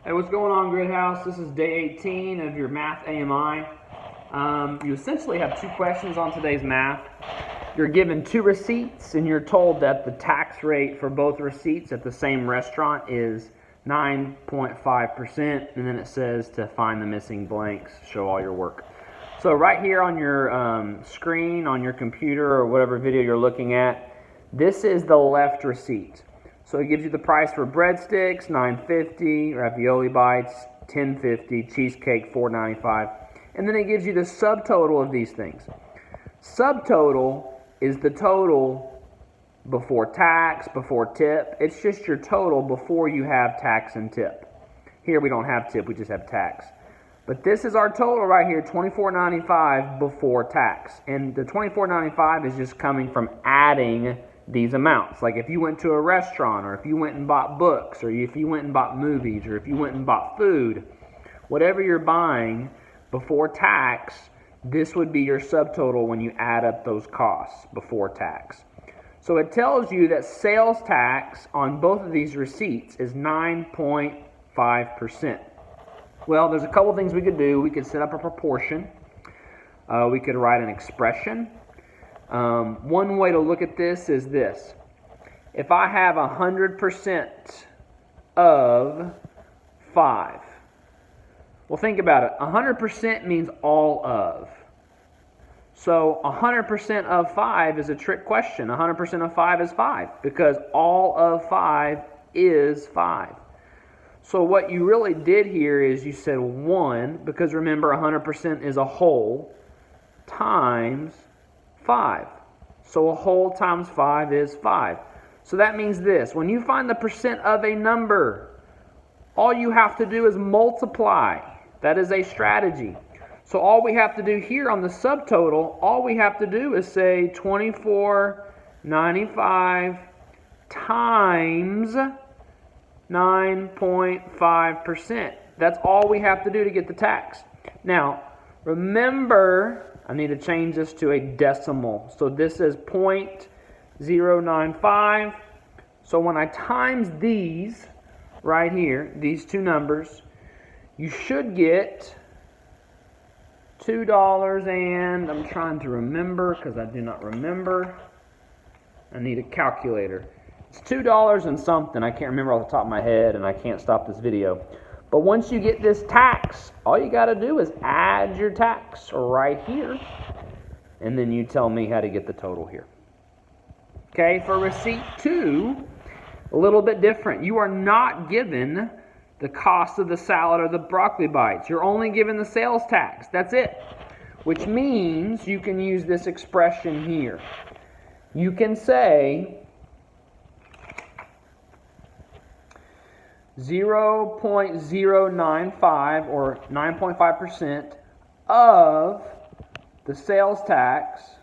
Hey, what's going on, Grid House? This is day 18 of your math AMI. You essentially have two questions on today's math. You're given two receipts and you're told that the tax rate for both receipts at the same restaurant is 9.5%, and then it says to find the missing blanks, show all your work. So right here on your screen, on your computer or whatever video you're looking at, this is the left receipt. So it gives you the price for breadsticks, $9.50, ravioli bites, $10.50, cheesecake, $4.95, and then it gives you the subtotal of these things. Subtotal is the total before tax, before tip. It's just your total before you have tax and tip. Here we don't have tip, we just have tax. But this is our total right here, $24.95 before tax. And the $24.95 is just coming from adding these amounts. Like if you went to a restaurant, or if you went and bought books, or if you went and bought movies, or if you went and bought food, whatever you're buying before tax, this would be your subtotal when you add up those costs before tax. So it tells you that sales tax on both of these receipts is 9.5%. Well, there's a couple things we could do. We could set up a proportion. We could write an expression. One way to look at this is this. If I have 100% of 5, well, think about it. 100% means all of. So 100% of 5 is a trick question. 100% of 5 is 5 because all of 5 is 5. So what you really did here is you said 1, because remember 100% is a whole, times 5. So a whole times 5 is 5. So that means this. When you find the percent of a number, all you have to do is multiply. That is a strategy. So all we have to do here on the subtotal, all we have to do is say 24.95 times 9.5%. That's all we have to do to get the tax. Now, remember, I need to change this to a decimal. So this is 0.095. So when I times these right here, these two numbers, you should get $2 and I'm trying to remember because I do not remember. I need a calculator. It's $2 and something. I can't remember off the top of my head, and I can't stop this video. But once you get this tax, all you got to do is add your tax right here, and then you tell me how to get the total here. Okay, for receipt 2, a little bit different. You are not given the cost of the salad or the broccoli bites. You're only given the sales tax. That's it. Which means you can use this expression here. You can say 0.095 or 9.5% of the sales tax,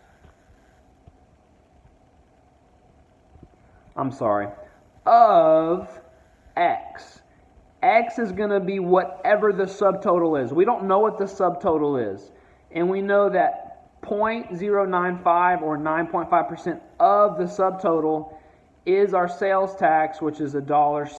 of X. X is going to be whatever the subtotal is. We don't know what the subtotal is. And we know that 0.095 or 9.5% of the subtotal is our sales tax, which is $1.60.